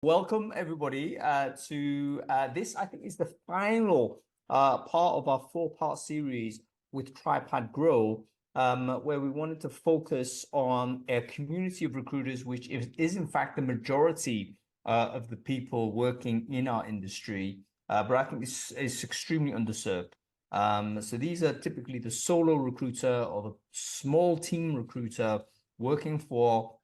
Welcome everybody to this. I think is the final part of our four-part series with Tripad Grow, where we wanted to focus on a community of recruiters, which is in fact the majority of the people working in our industry, but I think it's extremely underserved. So these are typically the solo recruiter or the small team recruiter working for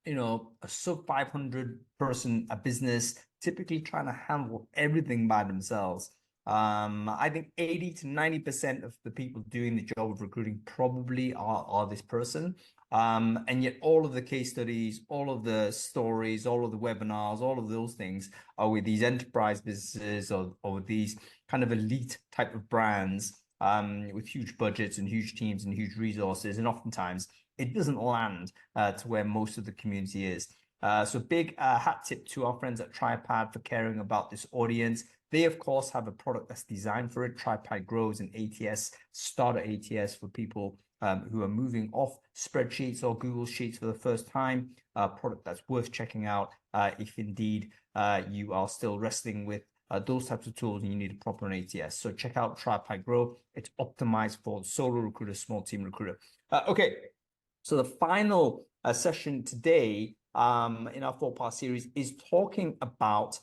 a sub 500 person a business, typically trying to handle everything by themselves. I think 80 to 90% of the people doing the job of recruiting probably are this person. And yet all of the case studies, all of the stories, all of the webinars, all of those things are with these enterprise businesses or these kind of elite type of brands with huge budgets and huge teams and huge resources. And oftentimes it doesn't land to where most of the community is. So big hat tip to our friends at Tripad for caring about this audience. They, of course, have a product that's designed for it. Tripad Grows an ATS, starter ATS for people who are moving off spreadsheets or Google Sheets for the first time. A product that's worth checking out if indeed you are still wrestling with those types of tools and you need a proper ATS. So check out Tripad Grow. It's optimized for solo recruiter, small team recruiter. Okay. So the final session today in our four-part series is talking about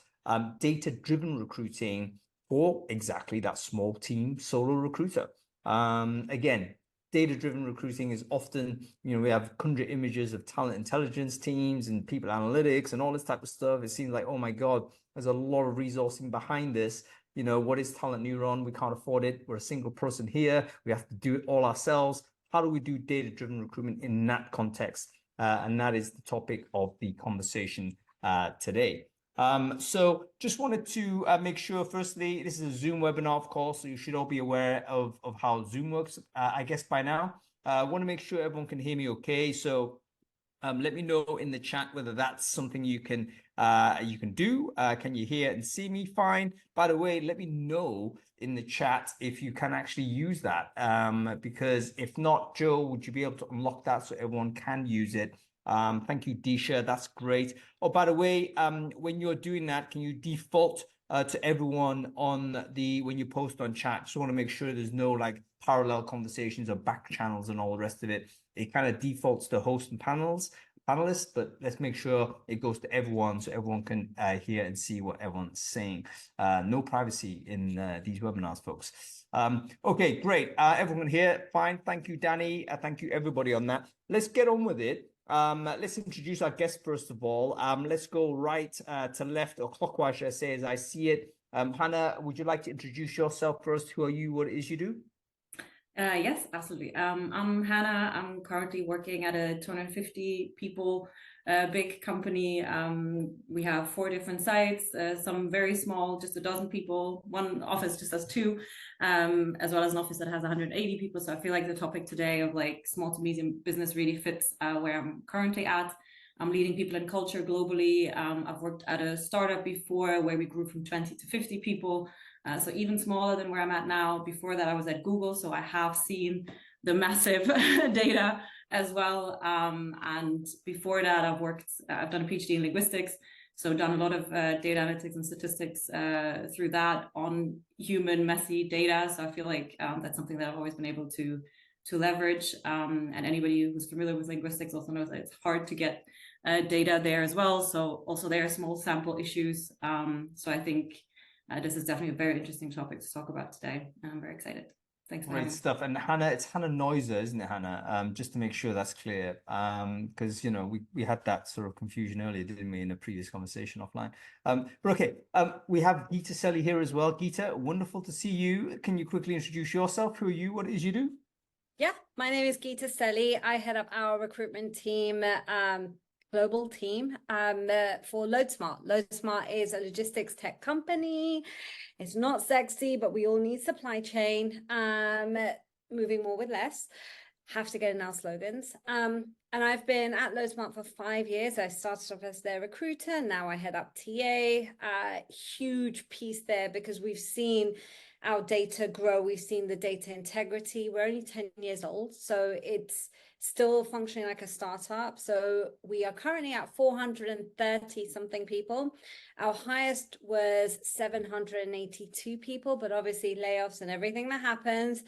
data-driven recruiting for exactly that small team solo recruiter. Again, data-driven recruiting is often, we have 100 images of talent intelligence teams and people analytics and all this type of stuff. It seems like, oh my God, there's a lot of resourcing behind this. What is Talent Neuron? We can't afford it. We're a single person here. We have to do it all ourselves. How do we do data-driven recruitment in that context? And that is the topic of the conversation today. So just wanted to make sure, firstly, this is a Zoom webinar, of course, so you should all be aware of how Zoom works, I guess, by now. I want to make sure everyone can hear me okay. So let me know in the chat whether that's something you can do. Can you hear and see me fine? By the way, let me know in the chat if you can actually use that. Because if not, Joe, would you be able to unlock that so everyone can use it? Thank you, Disha. That's great. Oh, by the way, when you're doing that, can you default to everyone on when you post on chat? Just want to make sure there's no like parallel conversations or back channels and all the rest of it. It kind of defaults to host and panelists, but let's make sure it goes to everyone so everyone can hear and see what everyone's saying. No privacy in these webinars, folks. Okay, great. Everyone here, fine. Thank you, Danny. Thank you, everybody on that. Let's get on with it. Let's introduce our guest first of all. Let's go right to left or clockwise, should I say, as I see it. Hannah, would you like to introduce yourself first? Who are you? What it is you do? Yes, absolutely. I'm Hannah. I'm currently working at a 250 people big company. We have 4 different sites, some very small, just a dozen people, one office just has 2, as well as an office that has 180 people. So I feel like the topic today of like small to medium business really fits where I'm currently at. I'm leading people and culture globally. I've worked at a startup before where we grew from 20 to 50 people. So even smaller than where I'm at now. Before that, I was at Google, so I have seen the massive data as well. And before that, I've done a PhD in linguistics, so done a lot of data analytics and statistics through that on human messy data. So I feel like that's something that I've always been able to leverage. And anybody who's familiar with linguistics also knows that it's hard to get data there as well. So also there are small sample issues. So I think this is definitely a very interesting topic to talk about today. I'm very excited. Thanks for having me. Great stuff. And Hannah, it's Hannah Noiser, isn't it, Hannah? Just to make sure that's clear. Because we had that sort of confusion earlier, didn't we, in a previous conversation offline. But okay, we have Geeta Selly here as well. Geeta, wonderful to see you. Can you quickly introduce yourself? Who are you? What it is you do? Yeah, my name is Geeta Selly. I head up our recruitment team, global team for LoadSmart. LoadSmart is a logistics tech company. It's not sexy, but we all need supply chain. Moving more with less. Have to get in our slogans. And I've been at LoadSmart for 5 years. I started off as their recruiter. Now I head up TA. Huge piece there because we've seen our data grow. We've seen the data integrity. We're only 10 years old. So it's still functioning like a startup. So we are currently at 430 something people. Our highest was 782 people, but obviously layoffs and everything that happens,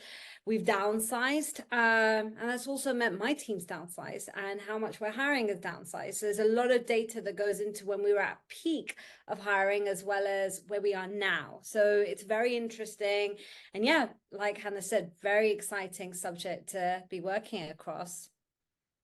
we've downsized. And that's also meant my team's downsized and how much we're hiring is downsized. So there's a lot of data that goes into when we were at peak of hiring as well as where we are now. So it's very interesting. And yeah, like Hannah said, very exciting subject to be working across.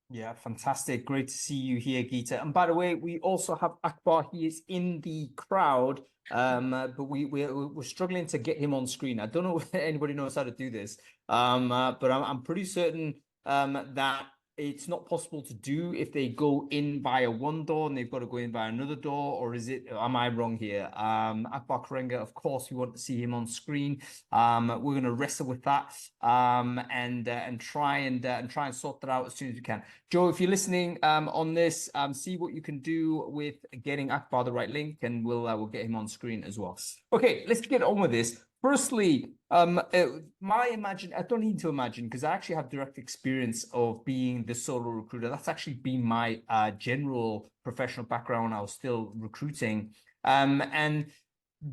Yeah, fantastic. Great to see you here, Geeta. And by the way, we also have Akbar. He is in the crowd, but we're struggling to get him on screen. I don't know if anybody knows how to do this, but I'm pretty certain that it's not possible to do if they go in via one door and they've got to go in via another door, or is it, am I wrong here? Akbar Karenga, of course, we want to see him on screen. We're going to wrestle with that and try and sort that out as soon as we can. Joe, if you're listening on this, see what you can do with getting Akbar the right link, and we'll get him on screen as well. Okay, let's get on with this. Firstly, I don't need to imagine, because I actually have direct experience of being the solo recruiter. That's actually been my general professional background when I was still recruiting. And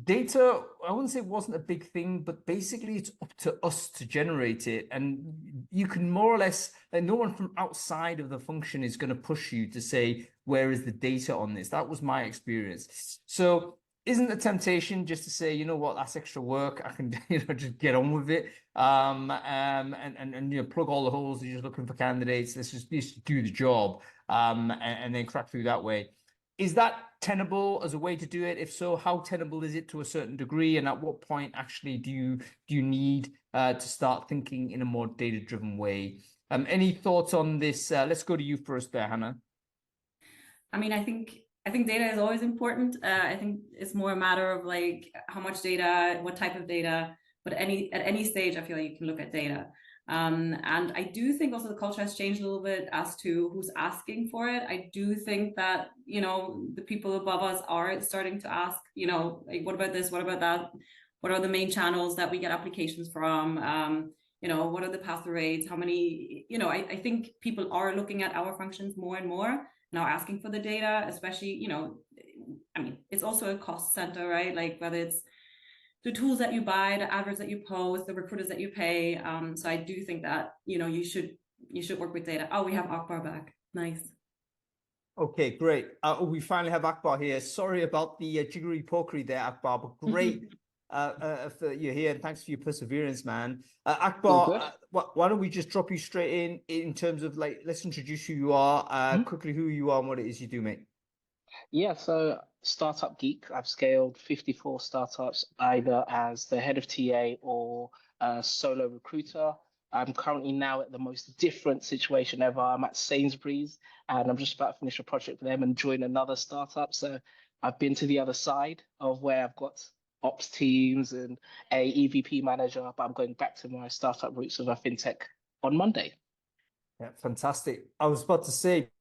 data, I wouldn't say it wasn't a big thing, but basically it's up to us to generate it. And you can more or less, no one from outside of the function is going to push you to say, where is the data on this? That was my experience. So isn't the temptation just to say, you know what, that's extra work, I can just get on with it, and plug all the holes. You're just looking for candidates, let's just do the job, and then crack through that way. Is that tenable as a way to do it? If so, how tenable is it to a certain degree, and at what point actually do you need to start thinking in a more data-driven way? Any thoughts on this? Let's go to you first there, Hannah. I mean, I think data is always important. I think it's more a matter of like how much data, what type of data, but at any stage, I feel like you can look at data. And I do think also the culture has changed a little bit as to who's asking for it. I do think that, the people above us are starting to ask, like, what about this? What about that? What are the main channels that we get applications from? What are the pass rates? How many, I think people are looking at our functions more and more now, asking for the data, especially, I mean, it's also a cost center, right? Like whether it's the tools that you buy, the adverts that you post, the recruiters that you pay. So I do think that, you should work with data. Oh, we have Akbar back. Nice. Okay, great. We finally have Akbar here. Sorry about the jiggery pokery there, Akbar, but great for you here, and thanks for your perseverance, man. Akbar, why don't we just drop you straight in terms of, like, let's introduce who you are, quickly who you are and what it is you do, mate. Yeah, so Startup Geek, I've scaled 54 startups either as the head of TA or a solo recruiter. I'm currently now at the most different situation ever. I'm at Sainsbury's and I'm just about to finish a project for them and join another startup. So I've been to the other side of where I've got ops teams and a EVP manager, but I'm going back to my startup roots of a fintech on Monday. Yeah, fantastic. I was about to say,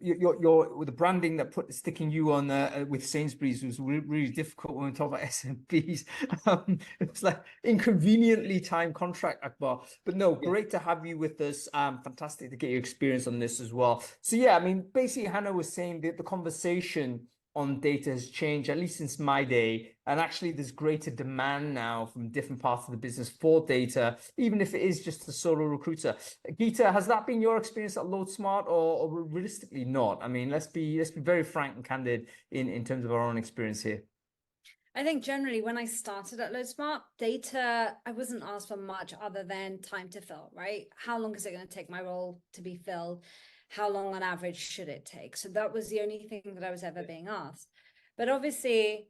you're with the branding that sticking you on with Sainsbury's was really difficult when we talk about SMBs. It was like inconveniently timed contract, Akbar. But no, great to have you with us. Fantastic to get your experience on this as well. So yeah, I mean, basically Hannah was saying that the conversation on data has changed, at least since my day. And actually there's greater demand now from different parts of the business for data, even if it is just a solo recruiter. Geeta, has that been your experience at LoadSmart, or realistically not? I mean, let's be very frank and candid in terms of our own experience here. I think generally when I started at LoadSmart, data, I wasn't asked for much other than time to fill, right? How long is it going to take my role to be filled? How long on average should it take? So that was the only thing that I was ever being asked. But obviously,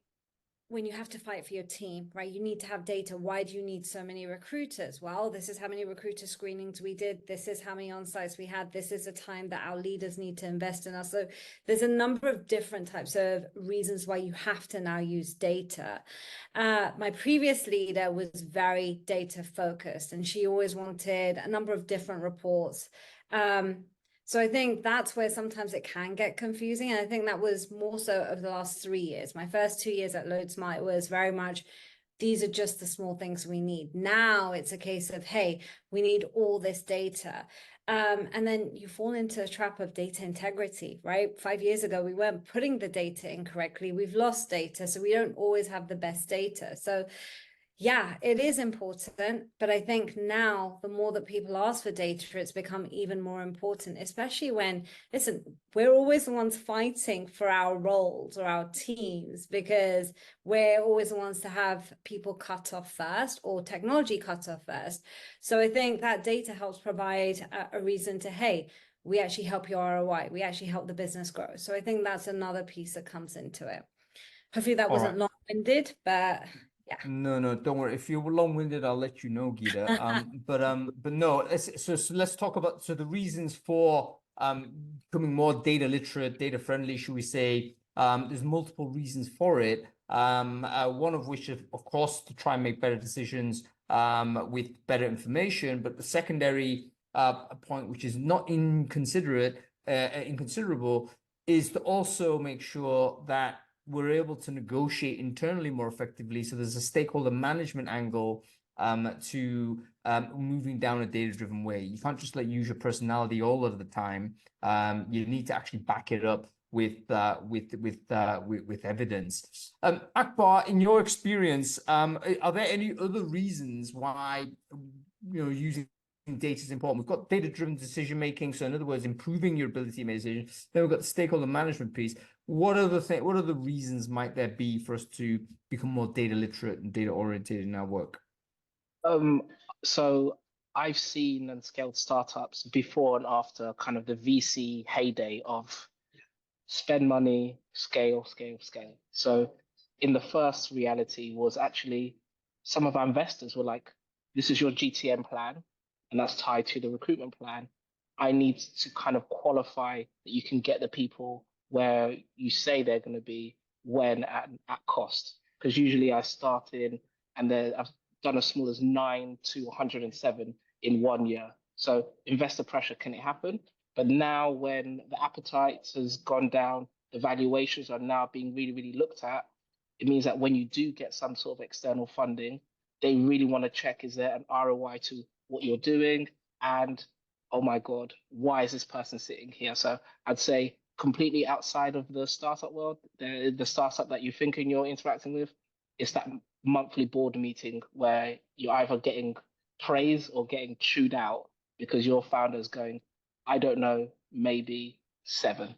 when you have to fight for your team, right, you need to have data. Why do you need so many recruiters? Well, this is how many recruiter screenings we did. This is how many on-sites we had. This is the time that our leaders need to invest in us. So there's a number of different types of reasons why you have to now use data. My previous leader was very data focused, and she always wanted a number of different reports. So I think that's where sometimes it can get confusing. And I think that was more so over the last 3 years. My first 2 years at LoadSmart was very much, these are just the small things we need. Now it's a case of, hey, we need all this data. And then you fall into a trap of data integrity, right? 5 years ago, we weren't putting the data in correctly. We've lost data, so we don't always have the best data. So yeah, it is important, but I think now the more that people ask for data, it's become even more important, especially when, listen, we're always the ones fighting for our roles or our teams because we're always the ones to have people cut off first or technology cut off first. So I think that data helps provide a reason to, hey, we actually help your ROI, we actually help the business grow. So I think that's another piece that comes into it. Hopefully that wasn't long-winded, but yeah. No, don't worry. If you're long-winded, I'll let you know, Gita. But no. So let's talk about the reasons for becoming more data literate, data friendly, should we say? There's multiple reasons for it. One of which is, of course, to try and make better decisions with better information. But the secondary point, which is not inconsiderable, is to also make sure that we're able to negotiate internally more effectively. So there's a stakeholder management angle to moving down a data-driven way. You can't just use your personality all of the time. You need to actually back it up with evidence. Akbar, in your experience, are there any other reasons why using data is important? We've got data-driven decision making, so in other words, improving your ability to make decisions. Then we've got the stakeholder management piece. What other reasons might there be for us to become more data literate and data oriented in our work? So I've seen and scaled startups before and after kind of the VC heyday of spend money, scale. So in the first reality was actually some of our investors were like, this is your GTM plan, and that's tied to the recruitment plan. I need to kind of qualify that you can get the people where you say they're going to be when at cost. Because usually I start in, and I've done as small as 9 to 107 in 1 year. So investor pressure, can it happen? But now when the appetite has gone down, the valuations are now being really, really looked at, it means that when you do get some sort of external funding, they really want to check, is there an ROI to what you're doing? And, oh my God, why is this person sitting here? So I'd say completely outside of the startup world, the startup that you're thinking you're interacting with, it's that monthly board meeting where you're either getting praise or getting chewed out because your founder's going, I don't know, maybe 7.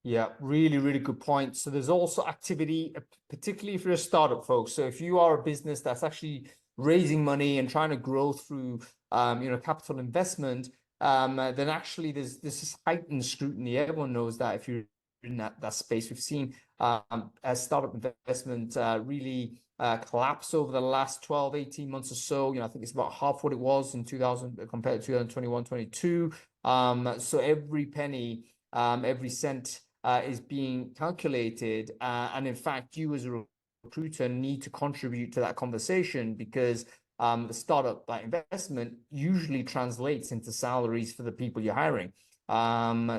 Yeah, really, really good point. So there's also activity, particularly if you're a startup, folks. So if you are a business that's actually raising money and trying to grow through, capital investment, then actually there's this heightened scrutiny. Everyone knows that if you're in that space. We've seen as startup investment really collapse over the last 12, 18 months or so. I think it's about half what it was in 2000 compared to 2021, 22. So every penny, every cent is being calculated. And in fact, you as a recruiter need to contribute to that conversation because the startup investment usually translates into salaries for the people you're hiring.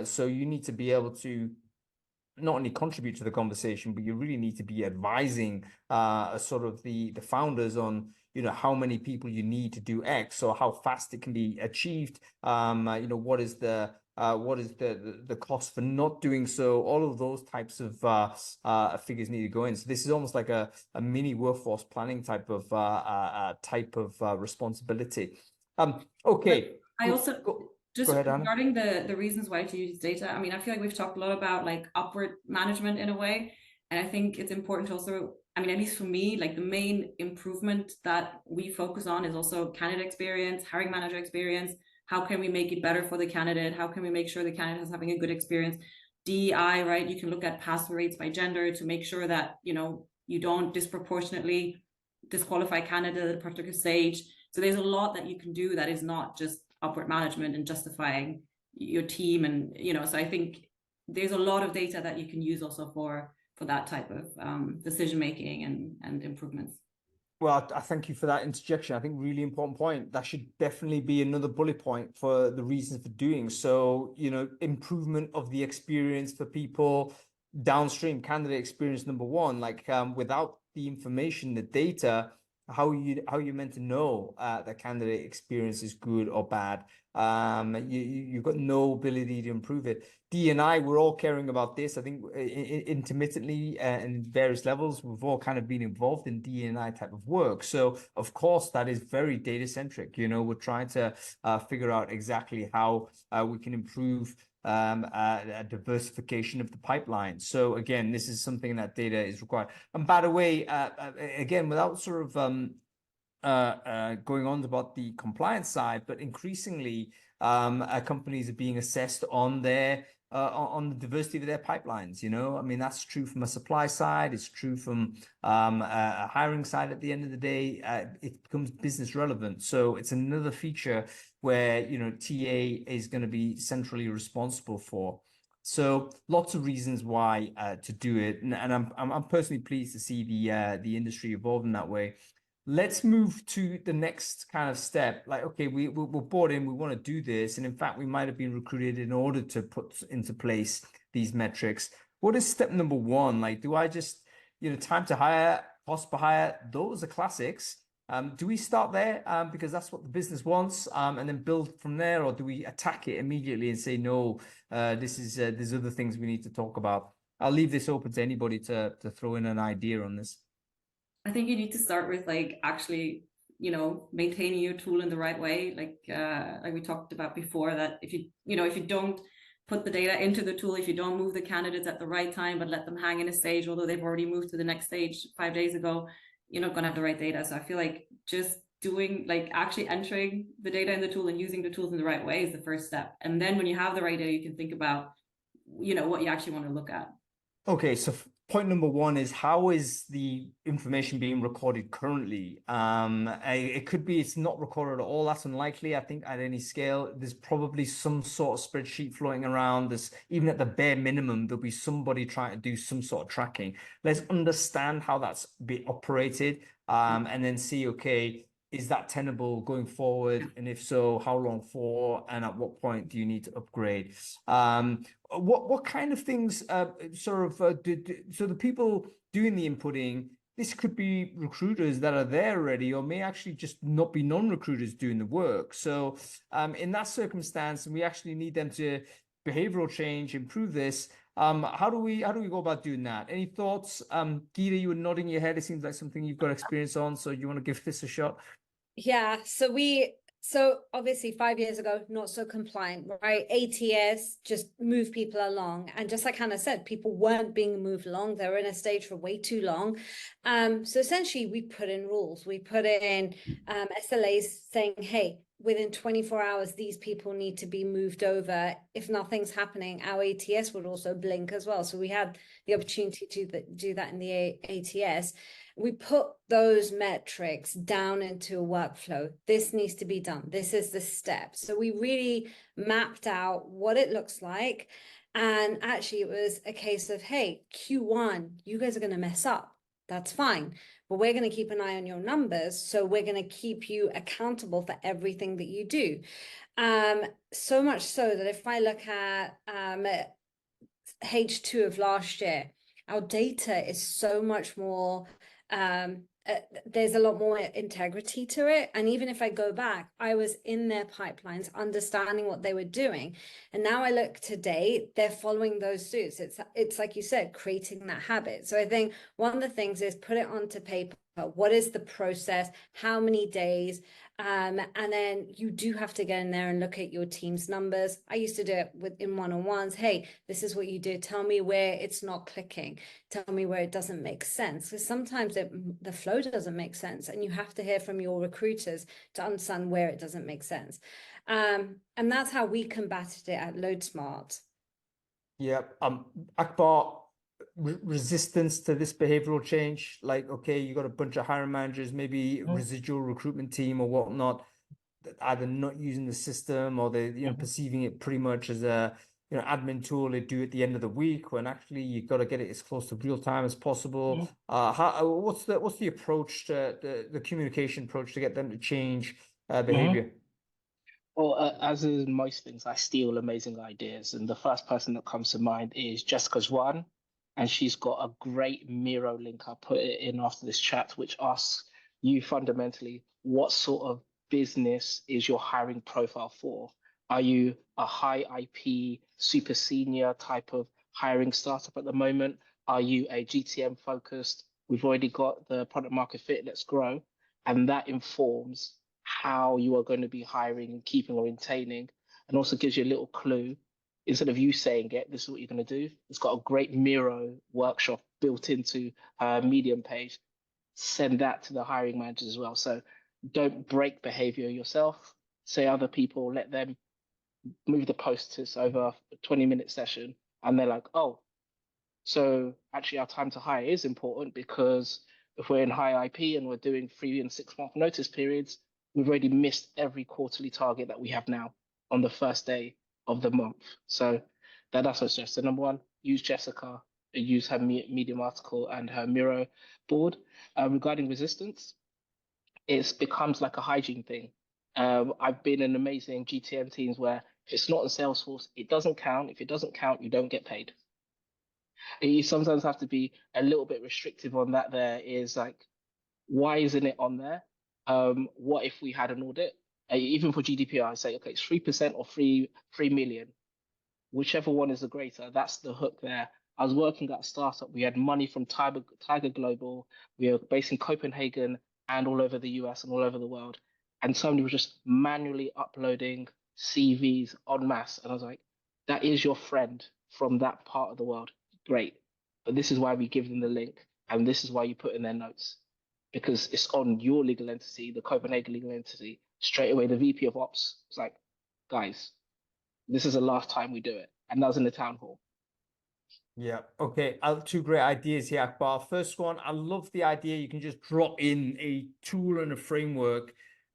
So you need to be able to not only contribute to the conversation, but you really need to be advising sort of the founders on how many people you need to do X or how fast it can be achieved. What is the cost for not doing so? All of those types of figures need to go in. So this is almost like a mini workforce planning type of responsibility. Okay. I also just go ahead, regarding the reasons why to use data. I mean, I feel like we've talked a lot about upward management in a way, and I think it's important to also, I mean, at least for me, the main improvement that we focus on is also candidate experience, hiring manager experience. How can we make it better for the candidate? How can we make sure the candidate is having a good experience? DEI, right? You can look at pass rates by gender to make sure that, you don't disproportionately disqualify candidates at a particular stage. So there's a lot that you can do that is not just upward management and justifying your team. And, so I think there's a lot of data that you can use also for that type of decision-making and improvements. Well, I thank you for that interjection. I think really important point. That should definitely be another bullet point for the reasons for doing so. Improvement of the experience for people downstream, candidate experience number one. Without the information, the data, how you meant to know the candidate experience is good or bad. You've got no ability to improve it. D&I, we're all caring about this. I think intermittently in various levels, we've all kind of been involved in D&I type of work. So of course, that is very data centric. You know, we're trying to figure out exactly how we can improve a diversification of the pipeline. So again, this is something that data is required. And by the way, again, without sort of going on about the compliance side, but increasingly companies are being assessed on their on the diversity of their pipelines. You know, I mean, that's true from a supply side. It's true from a hiring side. At the end of the day, it becomes business relevant. So it's another feature where, you know, TA is going to be centrally responsible for. So lots of reasons why to do it, and I'm personally pleased to see the industry evolve in that way. Let's move to the next kind of step. Like, okay, we're bought in, we want to do this. And in fact, we might have been recruited in order to put into place these metrics. What is step number one? Like, do I just, you know, time to hire, cost per hire, those are classics. Do we start there because that's what the business wants and then build from there? Or do we attack it immediately and say, no, there's other things we need to talk about? I'll leave this open to anybody to throw in an idea on this. I think you need to start with like actually, you know, maintaining your tool in the right way. Like we talked about before, that if you don't put the data into the tool, if you don't move the candidates at the right time, but let them hang in a stage, although they've already moved to the next stage 5 days ago, you're not going to have the right data. So I feel like just doing, like, actually entering the data in the tool and using the tools in the right way is the first step. And then when you have the right data, you can think about, you know, what you actually want to look at. Okay, so point number one is, how is the information being recorded currently? It could be it's not recorded at all. That's unlikely. I think at any scale, there's probably some sort of spreadsheet floating around. There's, even at the bare minimum, there'll be somebody trying to do some sort of tracking. Let's understand how that's be operated, and then see, okay, is that tenable going forward? And if so, how long for? And at what point do you need to upgrade? What kind of things so the people doing the inputting, this could be recruiters that are there already, or may actually just not be non-recruiters doing the work. So in that circumstance, we actually need them to behavioral change, improve this. How do we go about doing that? Any thoughts? Geeta, you were nodding your head. It seems like something you've got experience on, so you want to give this a shot? Yeah, so obviously 5 years ago, not so compliant, right? ATS just move people along. And just like Hannah said, people weren't being moved along. They were in a stage for way too long. So essentially we put in rules. We put in SLAs saying, hey, within 24 hours, these people need to be moved over. If nothing's happening, our ATS would also blink as well. So we had the opportunity to do that in the ATS. We put those metrics down into a workflow. This needs to be done. This is the step. So we really mapped out what it looks like. And actually it was a case of, hey, Q1, you guys are going to mess up. That's fine. But we're going to keep an eye on your numbers. So we're going to keep you accountable for everything that you do. So much so that if I look at H2 of last year, our data is so much more there's a lot more integrity to it. And even if I go back, I was in their pipelines, understanding what they were doing. And now I look today, they're following those suits. It's like you said, creating that habit. So I think one of the things is put it onto paper. What is the process? How many days? And then you do have to get in there and look at your team's numbers. I used to do it in one-on-ones. Hey, this is what you do. Tell me where it's not clicking. Tell me where it doesn't make sense. Because sometimes the flow doesn't make sense. And you have to hear from your recruiters to understand where it doesn't make sense. And that's how we combated it at LoadSmart. Yeah. Akbar, resistance to this behavioral change, like, okay, you got a bunch of hiring managers, maybe residual recruitment team or whatnot, either not using the system or they perceiving it pretty much as a admin tool they do at the end of the week, when actually you've got to get it as close to real time as possible. What's the approach to the communication approach to get them to change behavior? Well, as in most things, I steal amazing ideas, and the first person that comes to mind is Jessica's one, and she's got a great Miro link. I'll put it in after this chat, which asks you fundamentally, what sort of business is your hiring profile for? Are you a high IP, super senior type of hiring startup at the moment? Are you a GTM focused? We've already got the product market fit, let's grow. And that informs how you are going to be hiring and keeping or retaining, and also gives you a little clue. Instead of you saying it, this is what you're going to do. It's got a great Miro workshop built into Medium page. Send that to the hiring managers as well. So don't break behavior yourself. Say other people, let them move the post-its over a 20-minute session, and they're like, oh, so actually our time to hire is important, because if we're in high IP and we're doing 3 and 6 month notice periods, we've already missed every quarterly target that we have now on the first day of the month. So that's what's just. So number one, use Jessica, use her Medium article and her Miro board. Regarding resistance, it becomes like a hygiene thing. I've been in amazing GTM teams where if it's not in Salesforce, it doesn't count. If it doesn't count, you don't get paid. You sometimes have to be a little bit restrictive on that. There is like, why isn't it on there? What if we had an audit? Even for GDPR, I say, okay, it's 3% or 3 million, whichever one is the greater. That's the hook there. I was working at a startup. We had money from Tiger Global. We are based in Copenhagen and all over the US and all over the world. And somebody was just manually uploading CVs en masse. And I was like, that is your friend from that part of the world. Great. But this is why we give them the link. And this is why you put in their notes. Because it's on your legal entity, the Copenhagen legal entity. Straight away, the VP of Ops was like, guys, this is the last time we do it. And that was in the town hall. Yeah. Okay. Two great ideas here, Akbar. First one, I love the idea you can just drop in a tool and a framework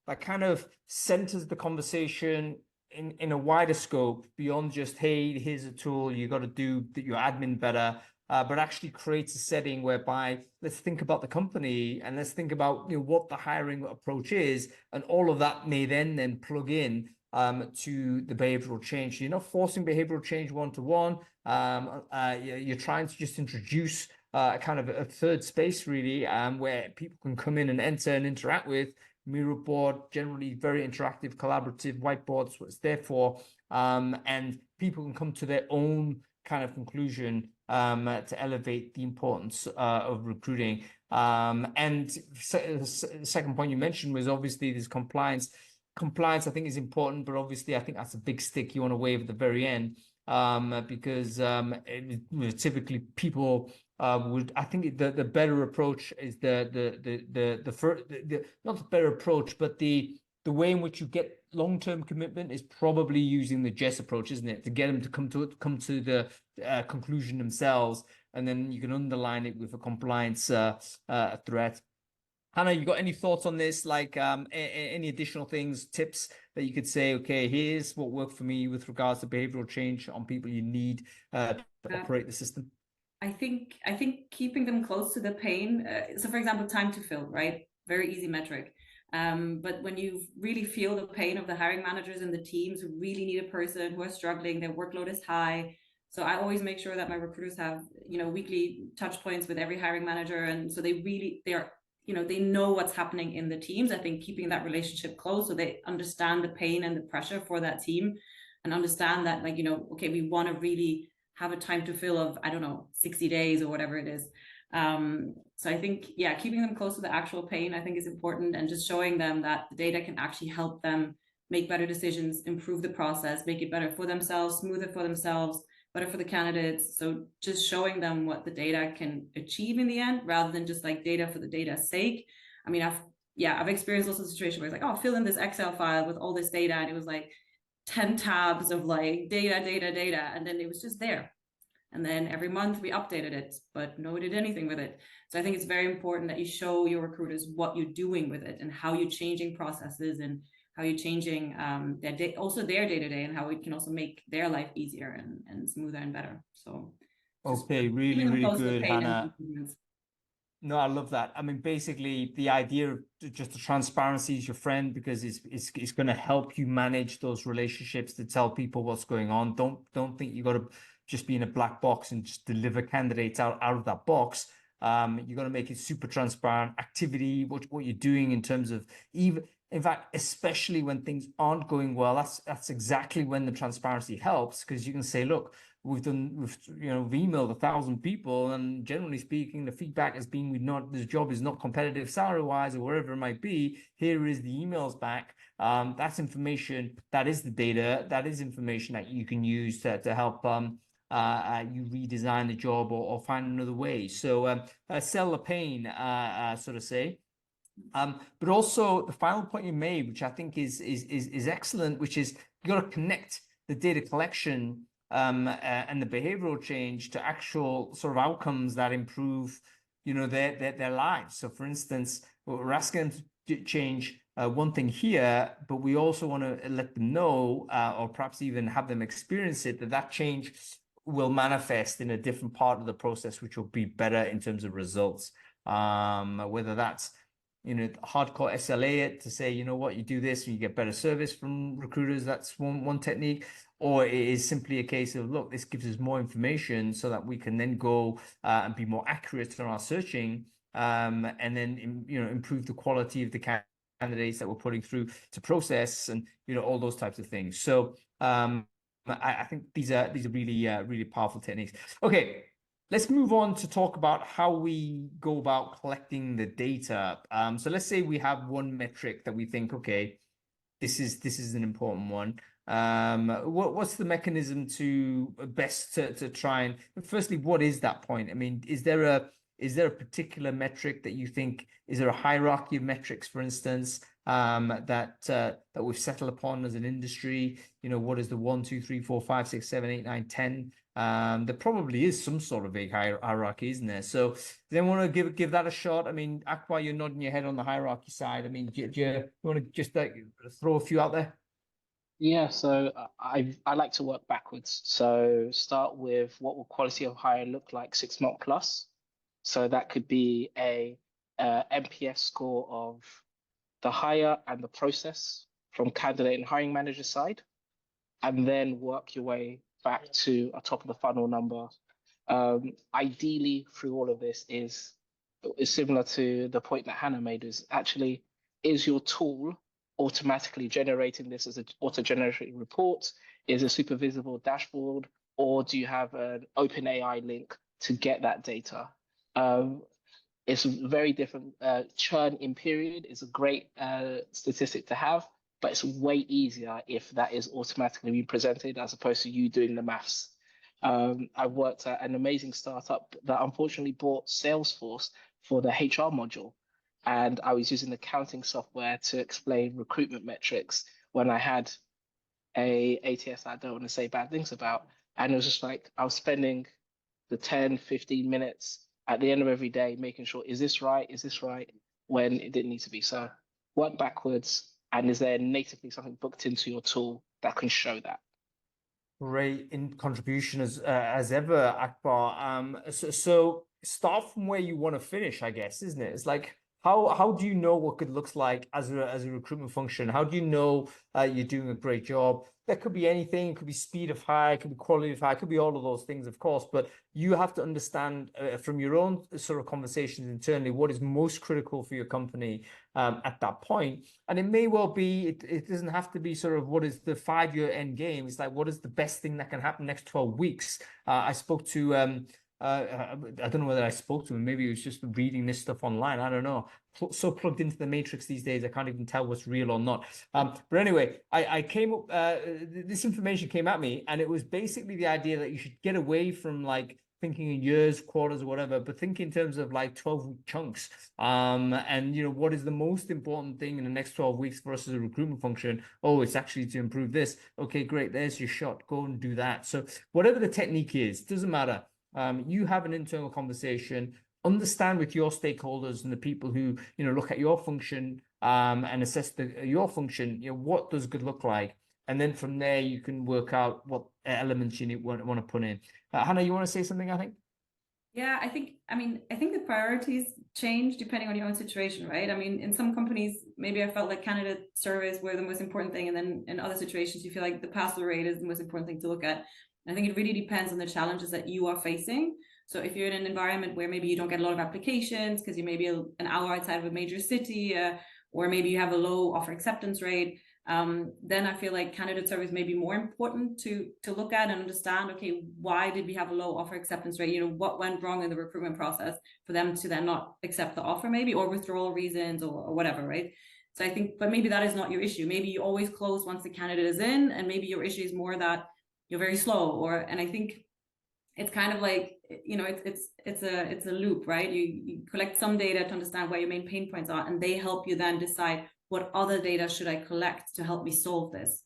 that kind of centers the conversation in a wider scope beyond just, hey, here's a tool, you got to do your admin better, but actually creates a setting whereby let's think about the company and let's think about what the hiring approach is, and all of that may then plug in to the behavioral change. You're not forcing behavioral change one-to-one. You're trying to just introduce a kind of a third space, really, where people can come in and enter and interact with. Miro board, generally very interactive, collaborative, whiteboards, what it's there for. And people can come to their own kind of conclusion to elevate the importance of recruiting. And the second point you mentioned was obviously this compliance. Compliance, I think, is important, but obviously I think that's a big stick you want to wave at the very end, because typically people I think the better approach is not the better approach, but the way in which you get long-term commitment is probably using the Jess approach, isn't it? To get them to come to the conclusion themselves, and then you can underline it with a compliance threat. Hannah, you got any thoughts on this? Like any additional things, tips that you could say, okay, here's what worked for me with regards to behavioral change on people you need to operate the system? I think keeping them close to the pain. So for example, time to fill, right? Very easy metric. But when you really feel the pain of the hiring managers and the teams who really need a person, who are struggling, their workload is high. So I always make sure that my recruiters have, weekly touch points with every hiring manager. And so they know what's happening in the teams. I think keeping that relationship close so they understand the pain and the pressure for that team, and understand that, okay, we want to really have a time to fill of, 60 days or whatever it is. So I think, keeping them close to the actual pain, I think, is important, and just showing them that the data can actually help them make better decisions, improve the process, make it better for themselves, smoother for themselves, better for the candidates. So just showing them what the data can achieve in the end, rather than just like data for the data's sake. I mean, I've experienced also a situation where it's like, oh, fill in this Excel file with all this data, and it was like 10 tabs of like data, and then it was just there. And then every month we updated it, but nobody did anything with it. So I think it's very important that you show your recruiters what you're doing with it, and how you're changing processes, and how you're changing also their day-to-day, and how it can also make their life easier and smoother and better. So okay, really good, Hannah. No, I love that. I mean, basically, the idea of just the transparency is your friend, because it's going to help you manage those relationships, to tell people what's going on. Don't think you got to just be in a black box and just deliver candidates out of that box. You're going to make it super transparent. Activity, what you're doing in terms of even, in fact, especially when things aren't going well, that's exactly when the transparency helps, because you can say, look, we've emailed 1,000 people, and generally speaking, the feedback has been this job is not competitive salary-wise or wherever it might be. Here is the emails back. That's information, that is the data, that is information that you can use to help you redesign the job or find another way. So sell the pain, so to say. But also the final point you made, which I think is excellent, which is you got to connect the data collection and the behavioral change to actual sort of outcomes that improve, their lives. So, for instance, we're asking them to change one thing here, but we also want to let them know, or perhaps even have them experience it, that change will manifest in a different part of the process, which will be better in terms of results. Whether that's hardcore SLA it to say, you know what, you do this and you get better service from recruiters. That's one technique. Or it is simply a case of, look, this gives us more information so that we can then go and be more accurate on our searching, and then improve the quality of the candidates that we're putting through to process, and all those types of things. So I think these are really powerful techniques. Okay. Let's move on to talk about how we go about collecting the data. So let's say we have one metric that we think, okay, this is an important one. What's the mechanism to best to try and, firstly, what is that point? I mean, is there a particular metric that you think, is there a hierarchy of metrics, for instance, that we've settled upon as an industry? What is the 1, 2, 3, 4, 5, 6, 7, 8, 9, 10? There probably is some sort of big hierarchy, isn't there? So does anyone want to give that a shot? I mean, Akbar, you're nodding your head on the hierarchy side. I mean, do you want to just throw a few out there? Yeah, so I like to work backwards. So start with what will quality of hire look like 6 month plus. So that could be a NPS score of the hire and the process from candidate and hiring manager side, and then work your way back to a top of the funnel number. Ideally, through all of this is similar to the point that Hannah made, is your tool automatically generating this as an auto-generated report? Is a super visible dashboard, or do you have an open AI link to get that data? It's very different. Churn in period is a great statistic to have, but it's way easier if that is automatically being presented as opposed to you doing the maths. I worked at an amazing startup that unfortunately bought Salesforce for the HR module, and I was using accounting software to explain recruitment metrics when I had a ATS that I don't want to say bad things about. And it was just like I was spending the 10, 15 minutes at the end of every day making sure, is this right? Is this right? When it didn't need to be. So work backwards. And is there natively something booked into your tool that can show that? Great in contribution as ever, Akbar. So start from where you want to finish, I guess, isn't it? It's like, how do you know what good looks like as a recruitment function? How do you know you're doing a great job? That could be anything. It could be speed of hire, it could be quality of hire, it could be all of those things, of course. But you have to understand from your own sort of conversations internally what is most critical for your company at that point. And it may well be, it doesn't have to be sort of what is the 5-year end game. It's like, what is the best thing that can happen next 12 weeks? I spoke to I don't know whether I spoke to him. Maybe he was just reading this stuff online. I don't know. So plugged into the matrix these days, I can't even tell what's real or not. But anyway, I came up. This information came at me, and it was basically the idea that you should get away from like thinking in years, quarters, or whatever, but think in terms of like 12-week chunks. And what is the most important thing in the next 12 weeks for us as a recruitment function? Oh, it's actually to improve this. Okay, great. There's your shot. Go and do that. So whatever the technique is, doesn't matter. You have an internal conversation, understand with your stakeholders and the people who look at your function and assess your function. What does good look like, and then from there you can work out what elements you want to put in. Hannah, you want to say something? I think. Yeah, I think the priorities change depending on your own situation, right? I mean, in some companies, maybe I felt like candidate surveys were the most important thing, and then in other situations, you feel like the pass-through rate is the most important thing to look at. And I think it really depends on the challenges that you are facing. So if you're in an environment where maybe you don't get a lot of applications because you may be an hour outside of a major city, or maybe you have a low offer acceptance rate, then I feel like candidate surveys may be more important to look at and understand, okay, why did we have a low offer acceptance rate? You know, what went wrong in the recruitment process for them to then not accept the offer maybe, or withdrawal reasons or whatever, right? So I think, but maybe that is not your issue. Maybe you always close once the candidate is in, and maybe your issue is more that you're very slow, and I think it's kind of like, you know, it's a loop, right? You collect some data to understand where your main pain points are, and they help you then decide what other data should I collect to help me solve this.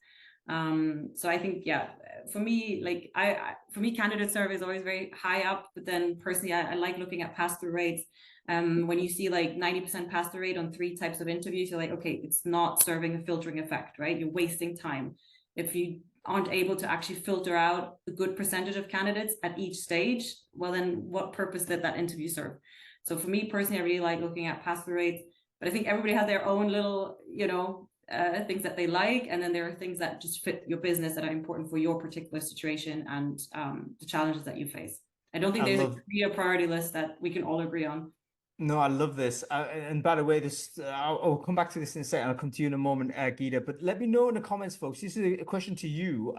So I think, yeah, for me, like for me, candidate survey is always very high up, but then personally, I like looking at pass-through rates. When you see like 90% pass-through rate on 3 types of interviews, you're like, okay, it's not serving a filtering effect, right? You're wasting time. If you aren't able to actually filter out a good percentage of candidates at each stage, well, then what purpose did that interview serve? So for me personally, I really like looking at pass-through rates, but I think everybody has their own little, you know, things that they like, and then there are things that just fit your business that are important for your particular situation and the challenges that you face. I don't think there's a clear priority list that we can all agree on. No, I love this. And by the way, this I'll come back to this in a second. I'll come to you in a moment, Gita. But let me know in the comments, folks. This is a question to you.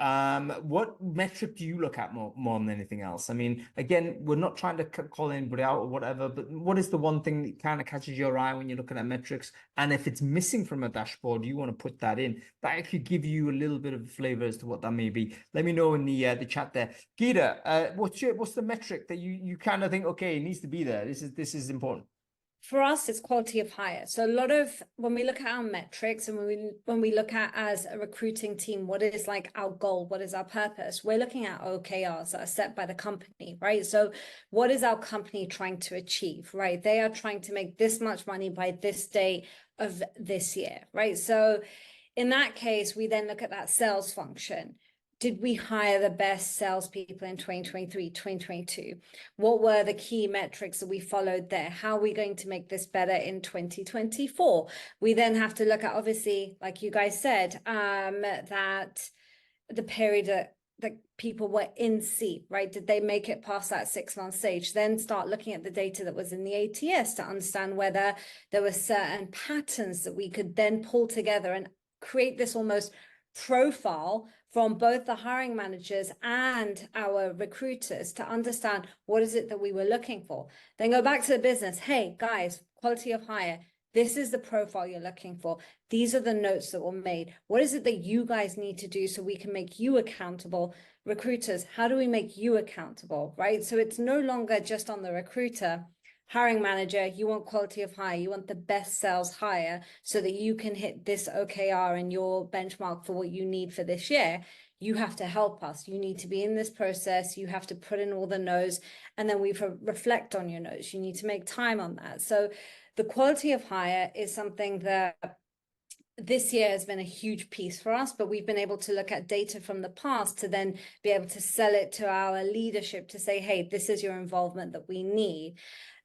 What metric do you look at more than anything else? I mean, again, we're not trying to call anybody out or whatever, but what is the one thing that kind of catches your eye when you're looking at metrics? And if it's missing from a dashboard, you want to put that in. That could give you a little bit of flavor as to what that may be. Let me know in the chat there. Gita, what's the metric that you kind of think, okay, it needs to be there? This is important. For us, it's quality of hire. So a lot of when we look at our metrics and when we look at as a recruiting team, what is like our goal? What is our purpose? We're looking at OKRs that are set by the company, right? So what is our company trying to achieve, right? They are trying to make this much money by this date of this year, right? So in that case, we then look at that sales function. Did we hire the best salespeople in 2023, 2022? What were the key metrics that we followed there? How are we going to make this better in 2024? We then have to look at, obviously, like you guys said, that the period that people were in seat, right? Did they make it past that 6-month stage? Then start looking at the data that was in the ATS to understand whether there were certain patterns that we could then pull together and create this almost profile from both the hiring managers and our recruiters to understand what is it that we were looking for. Then go back to the business. Hey, guys, quality of hire. This is the profile you're looking for. These are the notes that were made. What is it that you guys need to do so we can make you accountable? Recruiters, how do we make you accountable, right? So it's no longer just on the recruiter. Hiring manager, you want quality of hire, you want the best sales hire so that you can hit this OKR and your benchmark for what you need for this year. You have to help us. You need to be in this process. You have to put in all the no's, and then we reflect on your no's. You need to make time on that. So the quality of hire is something that this year has been a huge piece for us, but we've been able to look at data from the past to then be able to sell it to our leadership to say, hey, this is your involvement that we need.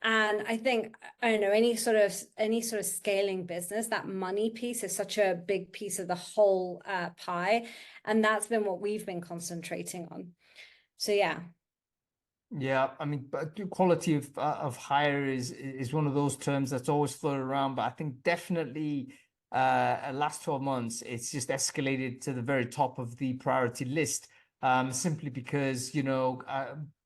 And I think, I don't know, any sort of scaling business, that money piece is such a big piece of the whole pie. And that's been what we've been concentrating on. So, yeah. Yeah, I mean, but quality of hire is one of those terms that's always floated around, but I think definitely last 12 months, it's just escalated to the very top of the priority list. Simply because, you know,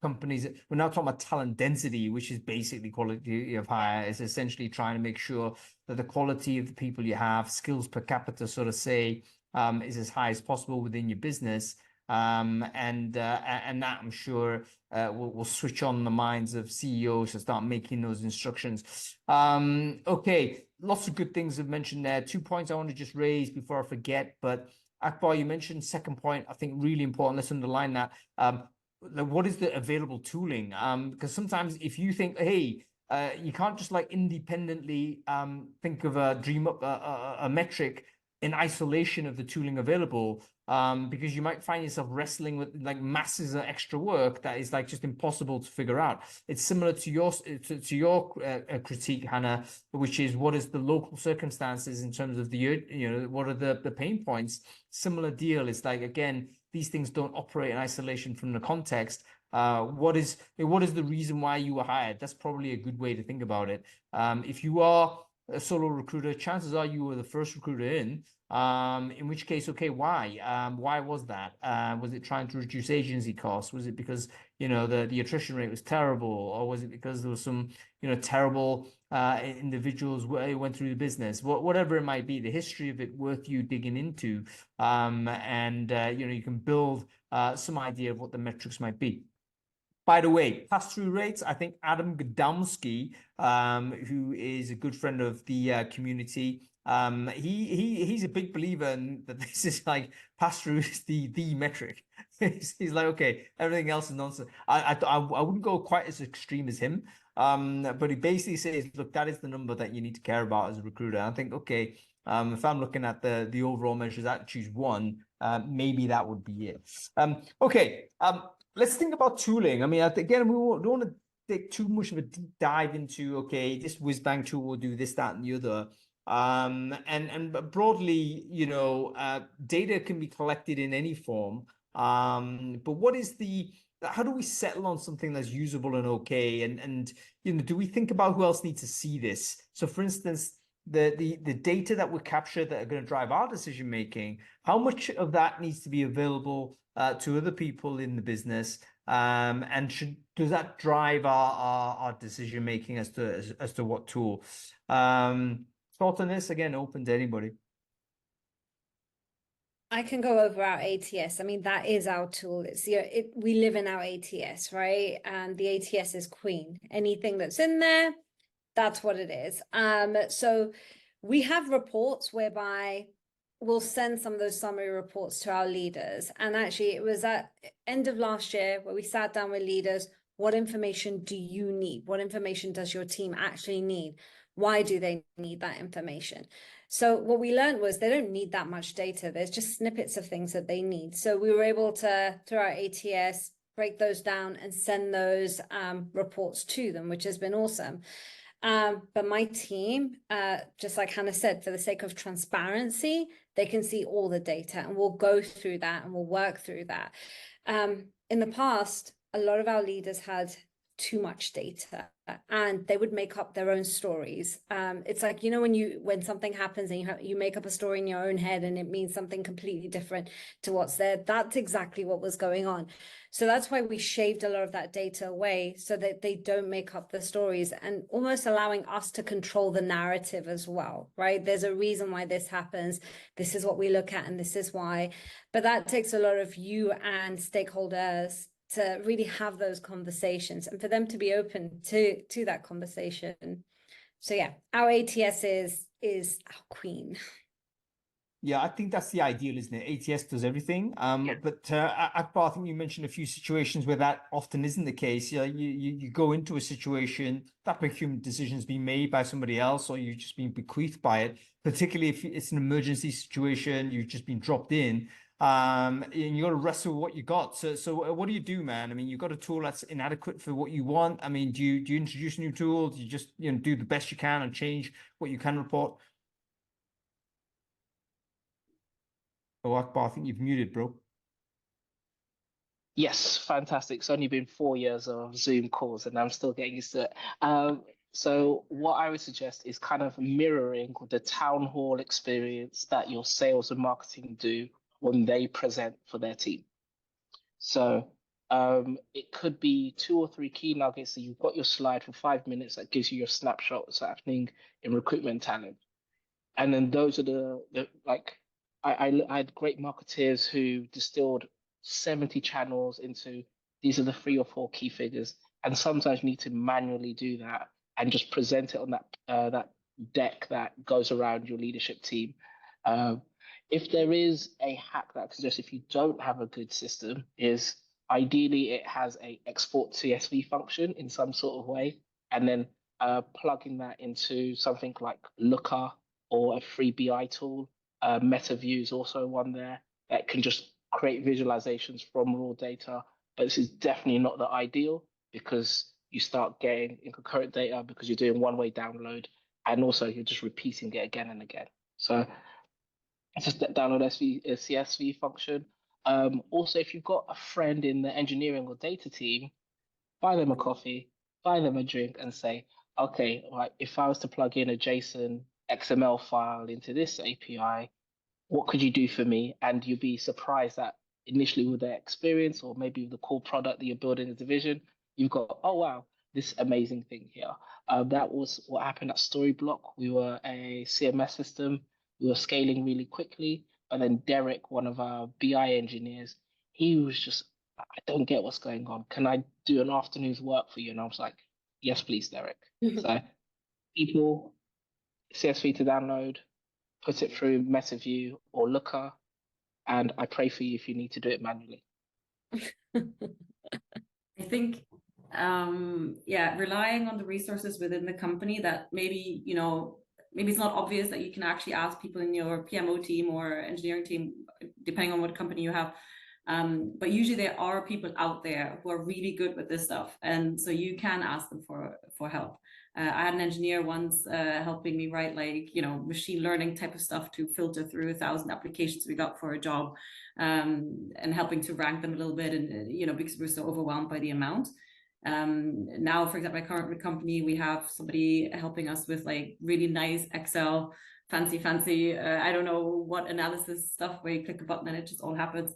companies, we're now talking about talent density, which is basically quality of hire. It's essentially trying to make sure that the quality of the people you have, skills per capita, sort of say, is as high as possible within your business. And that I'm sure will switch on the minds of CEOs to start making those instructions. Okay, lots of good things I've mentioned there. 2 points I want to just raise before I forget, but Akbar, you mentioned second point, I think really important. Let's underline that. What is the available tooling? Because sometimes if you think, hey, you can't just like independently think of dream up a metric in isolation of the tooling available, because you might find yourself wrestling with like masses of extra work that is like just impossible to figure out. It's similar to your critique, Hannah, which is what is the local circumstances in terms of the, you know, what are the pain points? Similar deal. It's like, again, these things don't operate in isolation from the context. What is the reason why you were hired? That's probably a good way to think about it. If you are a solo recruiter, chances are you were the first recruiter in which case, okay, why? Why was that? Was it trying to reduce agency costs? Was it because, the attrition rate was terrible? Or was it because there was some, terrible individuals who went through the business? Whatever it might be, the history of it worth you digging into. You can build some idea of what the metrics might be. By the way, pass-through rates, I think Adam Gadomski, who is a good friend of the community, he's a big believer in that this is like pass-through is the metric. He's like, okay, everything else is nonsense. I wouldn't go quite as extreme as him, but he basically says, look, that is the number that you need to care about as a recruiter. I think, okay, if I'm looking at the overall measures, I choose one, maybe that would be it. Okay. Let's think about tooling. I mean, again, we don't want to take too much of a deep dive into, okay, this whiz-bang tool will do this, that, and the other. And broadly, data can be collected in any form. But how do we settle on something that's usable and okay? And do we think about who else needs to see this? So for instance, the data that we capture that are going to drive our decision making, how much of that needs to be available to other people in the business, and does that drive our decision making as to what tool? Thoughts on this? Again, open to anybody. I can go over our ATS. I mean, that is our tool. We live in our ATS, right? And the ATS is queen. Anything that's in there, that's what it is. So we have reports whereby we'll send some of those summary reports to our leaders. And actually, it was at end of last year where we sat down with leaders. What information do you need? What information does your team actually need? Why do they need that information? So what we learned was they don't need that much data. There's just snippets of things that they need. So we were able to, through our ATS, break those down and send those reports to them, which has been awesome. But my team, just like Hannah said, for the sake of transparency, they can see all the data, and we'll go through that and we'll work through that. In the past, a lot of our leaders had too much data and they would make up their own stories. It's like, when something happens and you make up a story in your own head and it means something completely different to what's there. That's exactly what was going on. So that's why we shaved a lot of that data away so that they don't make up the stories, and almost allowing us to control the narrative as well, right? There's a reason why this happens. This is what we look at and this is why. But that takes a lot of you and stakeholders to really have those conversations and for them to be open to that conversation. So yeah, our ATS is our queen. Yeah, I think that's the ideal, isn't it? ATS does everything. But Akbar, I think you mentioned a few situations where that often isn't the case. You go into a situation, that procurement decision has been made by somebody else, or you've just been bequeathed by it, particularly if it's an emergency situation, you've just been dropped in. And you got to wrestle with what you got. So what do you do, man? I mean, you've got a tool that's inadequate for what you want. I mean, do you introduce a new tool? Do you just do the best you can and change what you can report? Oh, Akbar, I think you've muted, bro. Yes, fantastic. It's only been 4 years of Zoom calls and I'm still getting used to it. So what I would suggest is kind of mirroring the town hall experience that your sales and marketing do when they present for their team. So it could be 2 or 3 key nuggets that you've got your slide for 5 minutes that gives you your snapshot what's happening in recruitment talent. And then those are the like, I had great marketeers who distilled 70 channels into these are the 3 or 4 key figures. And sometimes you need to manually do that and just present it on that deck that goes around your leadership team. If there is a hack that I suggest if you don't have a good system is ideally it has a export CSV function in some sort of way, and then plugging that into something like Looker or a free BI tool. MetaView is also one there that can just create visualizations from raw data. But this is definitely not the ideal because you start getting inconcurrent data because you're doing one-way download, and also you're just repeating it again and again. So it's just that download CSV function. Also, if you've got a friend in the engineering or data team, buy them a coffee, buy them a drink, and say, okay, right, if I was to plug in a JSON XML file into this API, what could you do for me? And you'll be surprised that initially with their experience or maybe with the core product that you're building a division, you've got, oh wow, this amazing thing here. That was what happened at Storyblock. We were a CMS system. We were scaling really quickly. And then Derek, one of our BI engineers, he was just, I don't get what's going on. Can I do an afternoon's work for you? And I was like, yes, please, Derek. So people, CSV to download, put it through MetaView or Looker, and I pray for you if you need to do it manually. I think, yeah, relying on the resources within the company that maybe, you know, maybe it's not obvious that you can actually ask people in your PMO team or engineering team, depending on what company you have. But usually there are people out there who are really good with this stuff. And so you can ask them for help. I had an engineer once helping me write, like, you know, machine learning type of stuff to filter through 1,000 applications we got for a job, and helping to rank them a little bit, and you know, because we're so overwhelmed by the amount. Now, for example, my current company, we have somebody helping us with like really nice Excel, fancy, I don't know what analysis stuff where you click a button and it just all happens.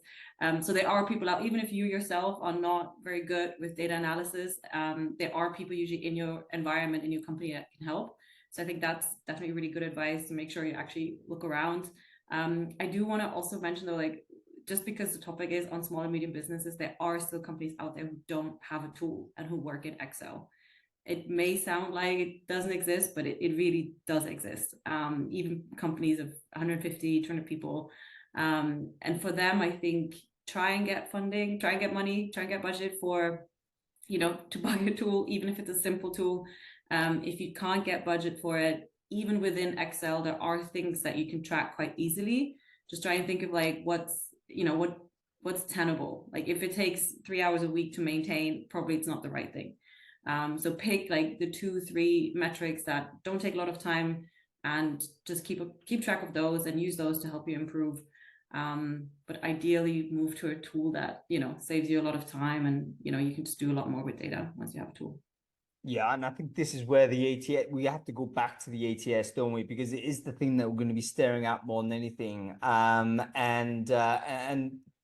So there are people out, even if you yourself are not very good with data analysis, there are people usually in your environment, in your company that can help. So I think that's definitely really good advice, to make sure you actually look around. I do want to also mention though, like, just because the topic is on small and medium businesses, there are still companies out there who don't have a tool and who work in Excel. It may sound like it doesn't exist, but it really does exist. Even companies of 150, 200 people. And for them, I think, try and get funding, try and get money, try and get budget for, you know, to buy a tool, even if it's a simple tool. If you can't get budget for it, even within Excel, there are things that you can track quite easily. Just try and think of like what's tenable. Like if it takes 3 hours a week to maintain, probably it's not the right thing. So pick like the 2-3 metrics that don't take a lot of time, and just keep track of those and use those to help you improve. But ideally move to a tool that, you know, saves you a lot of time, and you know, you can just do a lot more with data once you have a tool. Yeah, and I think this is where the ATS, we have to go back to the ATS, don't we? Because it is the thing that we're going to be staring at more than anything.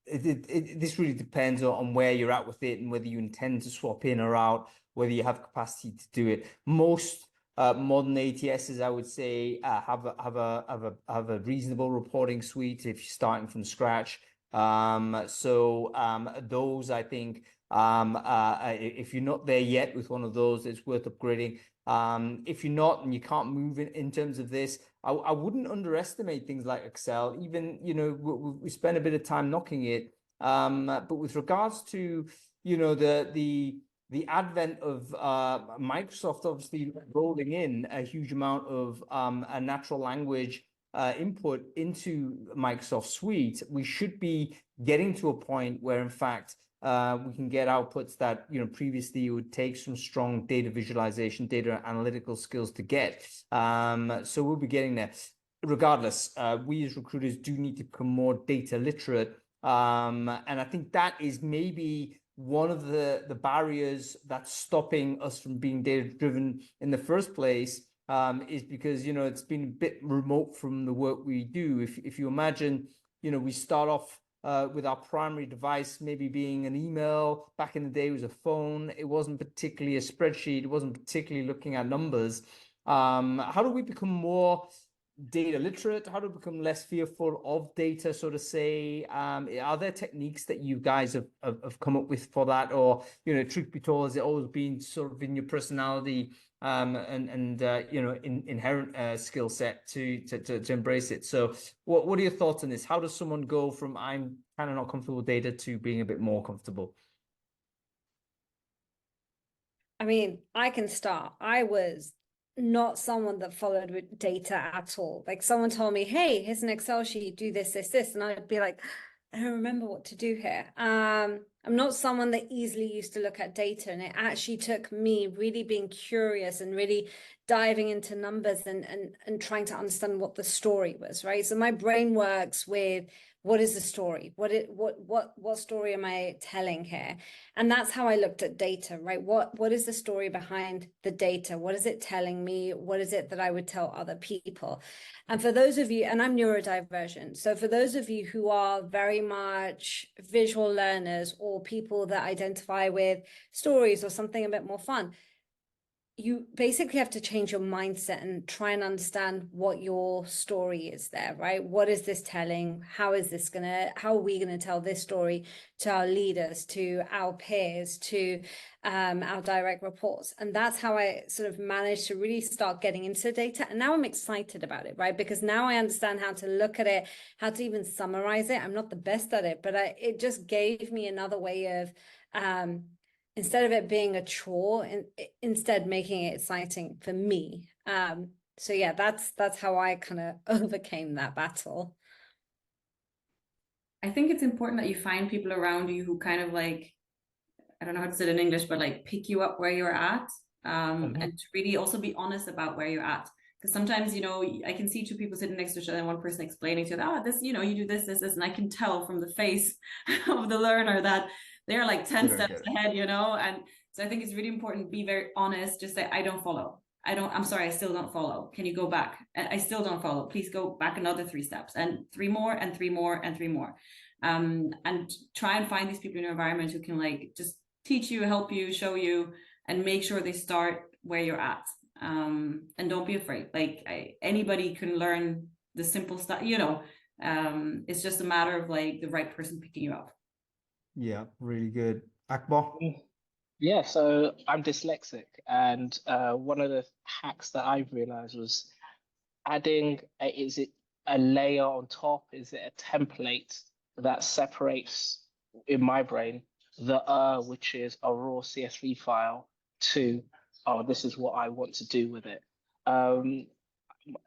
This really depends on where you're at with it, and whether you intend to swap in or out, whether you have capacity to do it. Most modern ATSs, I would say, have a reasonable reporting suite if you're starting from scratch. Those, I think, if you're not there yet with one of those, it's worth upgrading. If you're not and you can't move in terms of this, I wouldn't underestimate things like Excel. Even, you know, we spend a bit of time knocking it, but with regards to, you know, the advent of Microsoft obviously rolling in a huge amount of a natural language input into Microsoft Suite, we should be getting to a point where, in fact, we can get outputs that, you know, previously it would take some strong data visualization, data analytical skills to get. So we'll be getting there. Regardless, we as recruiters do need to become more data literate. And I think that is maybe one of the barriers that's stopping us from being data driven in the first place, is because, you know, it's been a bit remote from the work we do. If you imagine, you know, we start off with our primary device maybe being an email. Back in the day, it was a phone. It wasn't particularly a spreadsheet. It wasn't particularly looking at numbers. How do we become more data literate? How to become less fearful of data, so to say? Are there techniques that you guys have come up with for that? Or, you know, truth be told, has it always been sort of in your personality and you know, inherent skill set to embrace it? So what are your thoughts on this? How does someone go from I'm kind of not comfortable with data to being a bit more comfortable? I mean, I can start. I was not someone that followed with data at all. Like someone told me, hey, here's an Excel sheet, do this, and I'd be like, I don't remember what to do here. I'm not someone that easily used to look at data, and it actually took me really being curious and really diving into numbers and trying to understand what the story was, right? So my brain works with what is the story? What story am I telling here? And that's how I looked at data, right? What is the story behind the data? What is it telling me? What is it that I would tell other people? And for those of you, and I'm neurodivergent, so for those of you who are very much visual learners or people that identify with stories or something a bit more fun, you basically have to change your mindset and try and understand what your story is there, right? What is this telling? How are we gonna tell this story to our leaders, to our peers, to our direct reports? And that's how I sort of managed to really start getting into data. And now I'm excited about it, right? Because now I understand how to look at it, how to even summarize it. I'm not the best at it, but it just gave me another way of instead of it being a chore, instead making it exciting for me. So yeah, that's how I kind of overcame that battle. I think it's important that you find people around you who kind of like, I don't know how to say it in English, but like pick you up where you're at, and to really also be honest about where you're at. Because sometimes, you know, I can see two people sitting next to each other and one person explaining to them, this, you know, you do this, and I can tell from the face of the learner that they're like 10 steps ahead, you know? And so I think it's really important to be very honest, just say, I don't follow. I'm sorry, I still don't follow. Can you go back? I still don't follow. Please go back another 3 steps and 3 more and 3 more and 3 more. And try and find these people in your environment who can like just teach you, help you, show you, and make sure they start where you're at. And don't be afraid. Like anybody can learn the simple stuff, you know. It's just a matter of like the right person picking you up. Yeah, really good. Akbar? Yeah, so I'm dyslexic, and one of the hacks that I've realized was adding, is it a layer on top? Is it a template that separates, in my brain, the which is a raw CSV file, to, oh, this is what I want to do with it.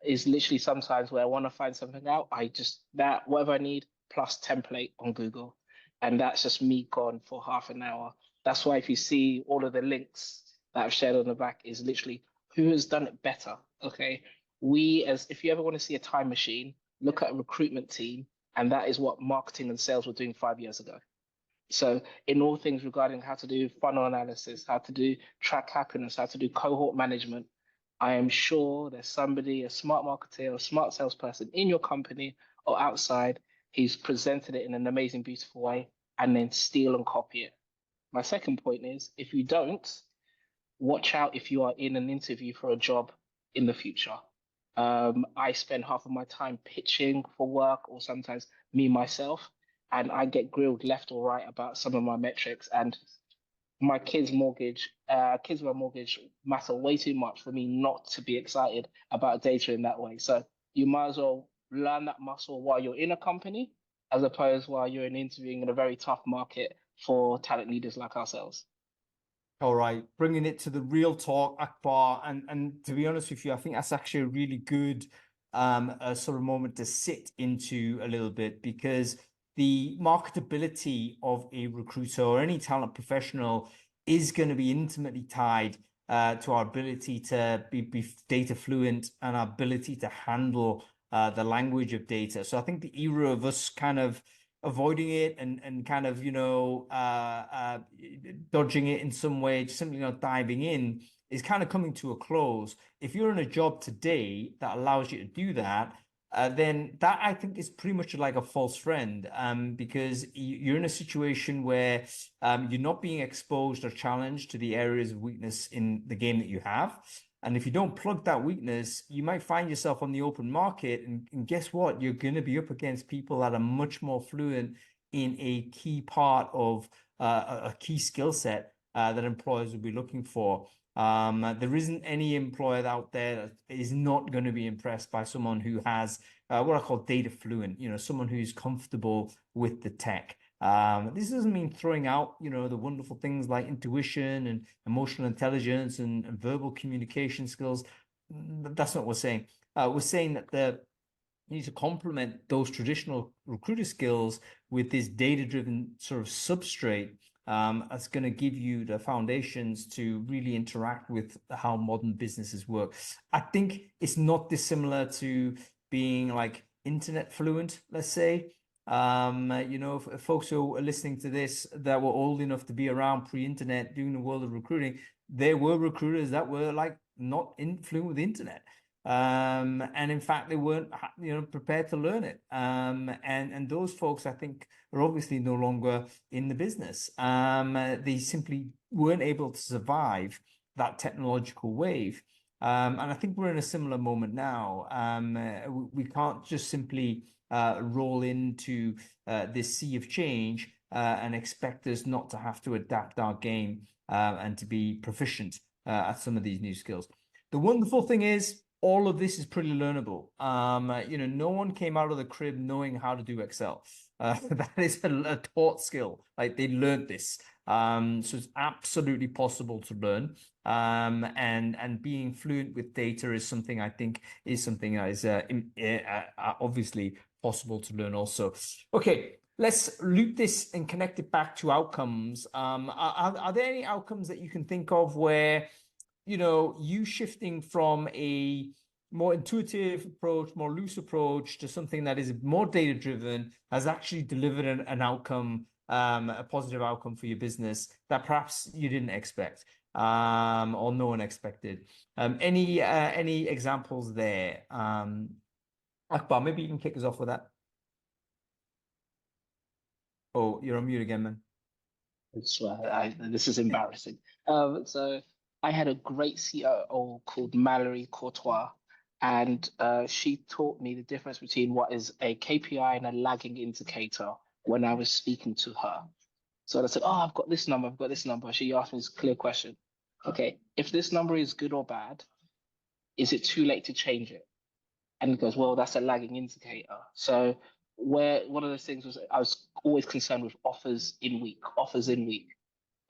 Is literally sometimes where I want to find something out, I just, that, whatever I need, plus template on Google. And that's just me gone for half an hour. That's why if you see all of the links that I've shared on the back is literally who has done it better, okay? If you ever want to see a time machine, look at a recruitment team, and that is what marketing and sales were doing 5 years ago. So in all things regarding how to do funnel analysis, how to do track happiness, how to do cohort management, I am sure there's somebody, a smart marketer or a smart salesperson in your company or outside, who's presented it in an amazing, beautiful way, and then steal and copy it. My second point is, if you don't, watch out if you are in an interview for a job in the future. I spend half of my time pitching for work, or sometimes me myself, and I get grilled left or right about some of my metrics. And my kids' mortgage matter way too much for me not to be excited about data in that way. So you might as well learn that muscle while you're in a company, as opposed while you're interviewing in a very tough market for talent leaders like ourselves. All right, bringing it to the real talk, Akbar, and to be honest with you, I think that's actually a really good sort of moment to sit into a little bit, because the marketability of a recruiter or any talent professional is going to be intimately tied to our ability to be data fluent and our ability to handle the language of data. So I think the era of us kind of avoiding it and kind of, you know, dodging it in some way, just simply not diving in, is kind of coming to a close. If you're in a job today that allows you to do that, then that, I think, is pretty much like a false friend, because you're in a situation where you're not being exposed or challenged to the areas of weakness in the game that you have. And if you don't plug that weakness, you might find yourself on the open market. And guess what? You're going to be up against people that are much more fluent in a key part of a key skill set that employers will be looking for. There isn't any employer out there that is not going to be impressed by someone who has what I call data fluent, you know, someone who's comfortable with the tech. This doesn't mean throwing out, you know, the wonderful things like intuition and emotional intelligence and verbal communication skills. That's not what we're saying. We're saying that you need to complement those traditional recruiter skills with this data-driven sort of substrate that's going to give you the foundations to really interact with how modern businesses work. I think it's not dissimilar to being like internet fluent, let's say. You know, folks who are listening to this that were old enough to be around pre-internet doing the world of recruiting, there were recruiters that were like not fluent with the internet. And in fact, they weren't, you know, prepared to learn it. And those folks, I think, are obviously no longer in the business. They simply weren't able to survive that technological wave. And I think we're in a similar moment now. We can't just simply roll into this sea of change and expect us not to have to adapt our game and to be proficient at some of these new skills. The wonderful thing is, all of this is pretty learnable. You know, no one came out of the crib knowing how to do Excel. That is a taught skill. Like, they learned this. So it's absolutely possible to learn. And being fluent with data is something I think is something that is obviously possible to learn also. Okay, let's loop this and connect it back to outcomes. Are there any outcomes that you can think of where, you know, you shifting from a more intuitive approach, more loose approach to something that is more data driven has actually delivered an outcome, a positive outcome for your business that perhaps you didn't expect, or no one expected? Any examples there? Akbar, maybe you can kick us off with that. Oh, you're on mute again, man. I swear, this is embarrassing. So I had a great COO called Mallory Courtois, and she taught me the difference between what is a KPI and a lagging indicator when I was speaking to her. So I said, oh, I've got this number, I've got this number. She asked me this clear question. Okay, if this number is good or bad, is it too late to change it? And he goes, well, that's a lagging indicator. So where one of those things was, I was always concerned with offers in week.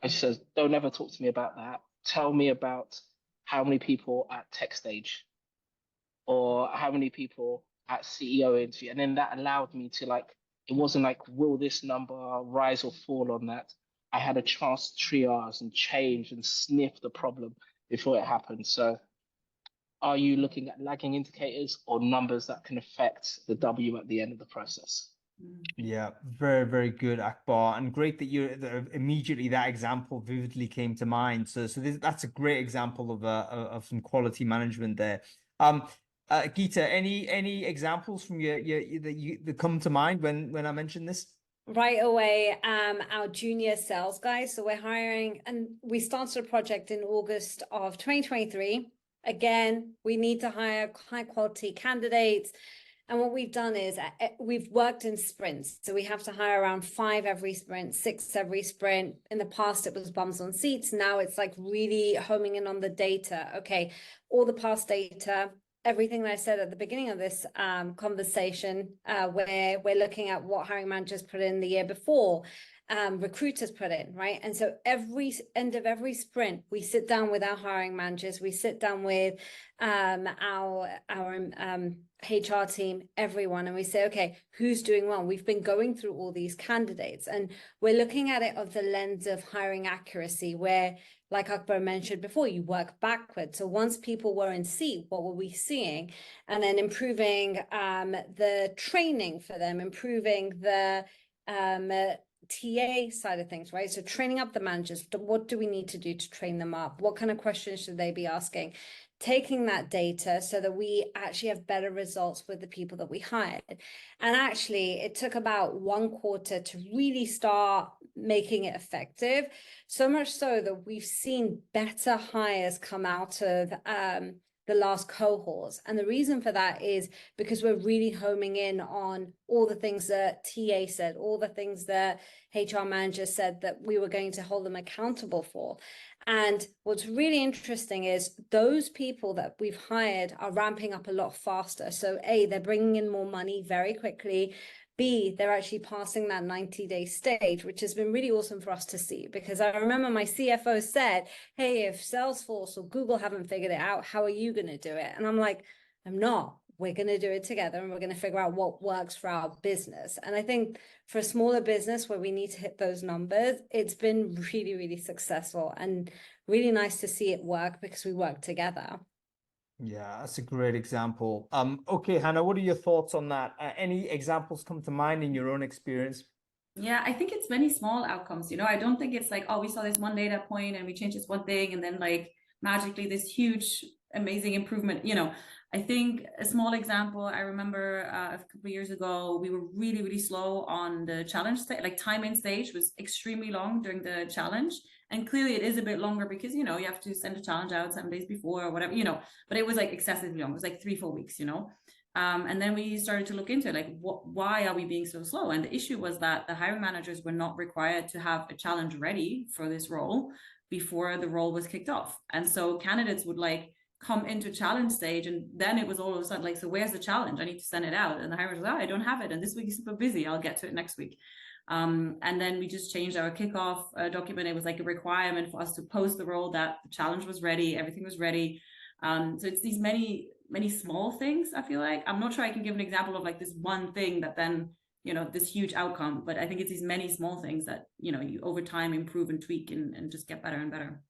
And she says, don't ever talk to me about that. Tell me about how many people at tech stage or how many people at CEO interview. And then that allowed me to, like, it wasn't like, will this number rise or fall on that? I had a chance to triage and change and sniff the problem before it happened. So are you looking at lagging indicators or numbers that can affect the W at the end of the process? Yeah, very, very good, Akbar, and great that you immediately that example vividly came to mind. So that's a great example of some quality management there. Geeta, any examples from that come to mind when I mentioned this? Right away, our junior sales guys. So we're hiring, and we started a project in August of 2023. Again, we need to hire high quality candidates. And what we've done is we've worked in sprints. So we have to hire around 5 every sprint, 6 every sprint. In the past, it was bums on seats. Now it's like really homing in on the data. Okay, all the past data, everything that I said at the beginning of this conversation, where we're looking at what hiring managers put in the year before, recruiters put in, right? And so every end of every sprint, we sit down with our hiring managers, we sit down with our HR team, everyone, and we say, okay, who's doing well? We've been going through all these candidates, and we're looking at it of the lens of hiring accuracy, where, like Akbar mentioned before, you work backwards. So once people were in seat, what were we seeing? And then improving the training for them, improving the TA side of things, right? So training up the managers, what do we need to do to train them up? What kind of questions should they be asking? Taking that data so that we actually have better results with the people that we hired. And actually, it took about 1 quarter to really start making it effective. So much so that we've seen better hires come out of the last cohorts. And the reason for that is because we're really homing in on all the things that TA said, all the things that HR manager said that we were going to hold them accountable for. And what's really interesting is those people that we've hired are ramping up a lot faster. So A, they're bringing in more money very quickly. B, they're actually passing that 90-day stage, which has been really awesome for us to see, because I remember my CFO said, hey, if Salesforce or Google haven't figured it out, how are you going to do it? And I'm like, I'm not. We're going to do it together, and we're going to figure out what works for our business. And I think for a smaller business where we need to hit those numbers, it's been really, really successful and really nice to see it work because we work together. Yeah, that's a great example. Okay, Hannah, what are your thoughts on that? Any examples come to mind in your own experience? Yeah, I think it's many small outcomes. I don't think it's like, oh, we saw this one data point and we changed this one thing and then like magically this huge, amazing improvement. I think a small example, I remember a couple of years ago, we were really, really slow on the challenge stage, like time in stage was extremely long during the challenge. And clearly it is a bit longer because, you have to send a challenge out 7 days before or whatever, but it was like excessively long. It was like 3-4 weeks. And then we started to look into it, like, why are we being so slow? And the issue was that the hiring managers were not required to have a challenge ready for this role before the role was kicked off. And so candidates would like come into challenge stage, and then it was all of a sudden like, so where's the challenge? I need to send it out. And the hiring was, oh, I don't have it. And this week is super busy. I'll get to it next week. And then we just changed our kickoff document. It was like a requirement for us to post the role that the challenge was ready, everything was ready. So it's these many small things. I feel like I'm not sure I can give an example of like this one thing that then this huge outcome, but I think it's these many small things that you over time improve and tweak and just get better and better.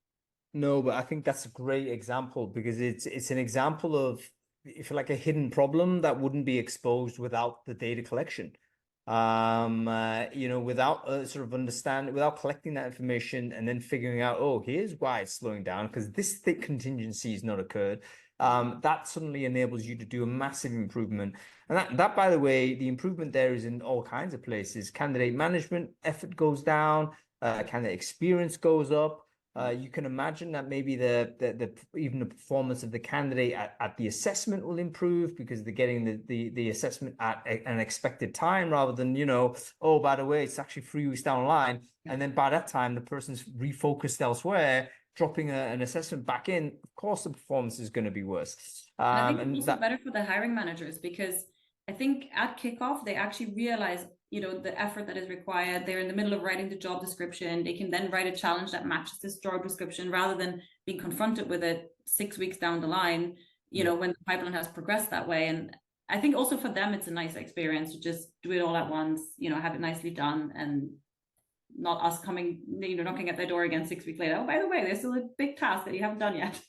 No, but I think that's a great example because it's an example of, if you like, a hidden problem that wouldn't be exposed without the data collection. Without sort of without collecting that information and then figuring out, oh, here's why it's slowing down because this thick contingency has not occurred. That suddenly enables you to do a massive improvement. And that, by the way, the improvement there is in all kinds of places. Candidate management effort goes down, candidate experience goes up. You can imagine that maybe even the performance of the candidate at the assessment will improve because they're getting the assessment at an expected time rather than, oh, by the way, it's actually 3 weeks down the line. And then by that time, the person's refocused elsewhere, dropping an assessment back in. Of course, the performance is going to be worse. And I think it's also better for the hiring managers because I think at kickoff, they actually realize the effort that is required. They're in the middle of writing the job description. They can then write a challenge that matches this job description rather than being confronted with it 6 weeks down the line, when the pipeline has progressed that way. And I think also for them, it's a nice experience to just do it all at once, have it nicely done and not us coming, knocking at their door again 6 weeks later. Oh, by the way, there's still a big task that you haven't done yet.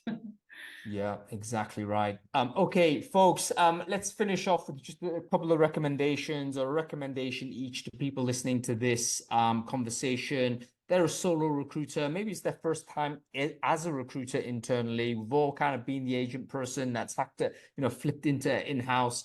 Yeah, exactly right. Okay, folks, let's finish off with just a couple of recommendations or a recommendation each to people listening to this conversation. They're a solo recruiter. Maybe it's their first time as a recruiter internally. We've all kind of been the agent person that's had to, flipped into in-house.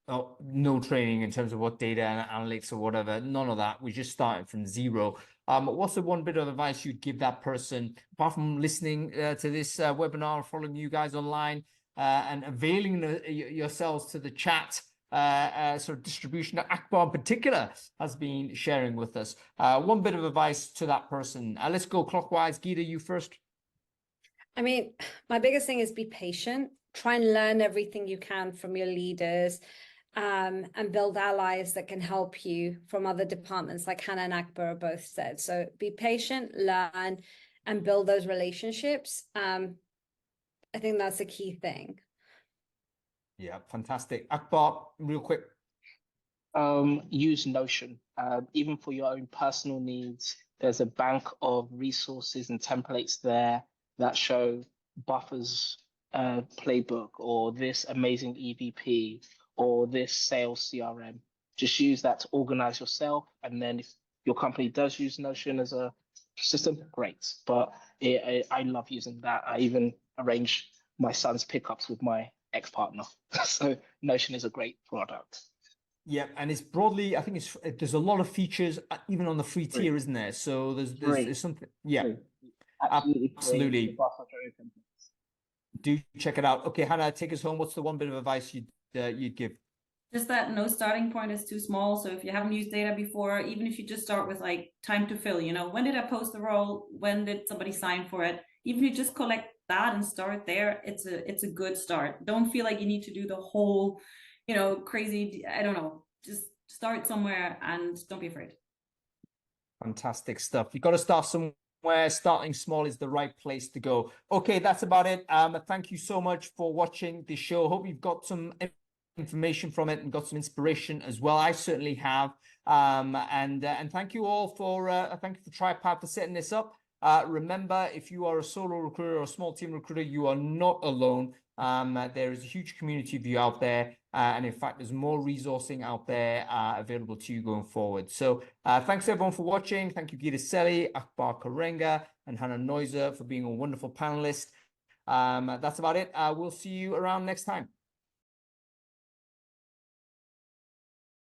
Oh, no training in terms of what data and analytics or whatever. None of that. We're just starting from zero. What's the one bit of advice you'd give that person, apart from listening to this webinar, following you guys online, and availing yourselves to the chat sort of distribution that Akbar in particular has been sharing with us? One bit of advice to that person. Let's go clockwise. Geeta, you first. I mean, my biggest thing is be patient. Try and learn everything you can from your leaders. And build allies that can help you from other departments, like Hannah and Akbar both said. So be patient, learn, and build those relationships. I think that's a key thing. Yeah, fantastic. Akbar, real quick. Use Notion. Even for your own personal needs, there's a bank of resources and templates there that show Buffer's playbook or this amazing EVP or this sales CRM. Just use that to organize yourself. And then if your company does use Notion as a system, great. But I love using that. I even arrange my son's pickups with my ex-partner. So Notion is a great product. Yeah, and it's broadly, I think there's a lot of features even on the free tier, isn't there? So there's something. Yeah, absolutely. Do check it out. Okay, Hannah, take us home. What's the one bit of advice you'd give? Just that no starting point is too small. So if you haven't used data before, even if you just start with like time to fill, when did I post the role? When did somebody sign for it? Even if you just collect that and start there, it's a good start. Don't feel like you need to do the whole, crazy, I don't know, just start somewhere and don't be afraid. Fantastic stuff. You've got to start somewhere. Starting small is the right place to go. Okay, that's about it. Thank you so much for watching the show. Hope you've got some information from it and got some inspiration as well. I certainly have. And thank you all for thank you for Tripad for setting this up. Remember, if you are a solo recruiter or a small team recruiter, you are not alone. There is a huge community of you out there. And in fact, there's more resourcing out there available to you going forward. So thanks everyone for watching. Thank you, Gita Selly, Akbar Karenga, and Hannah Neuser for being a wonderful panelist. That's about it. We'll see you around next time.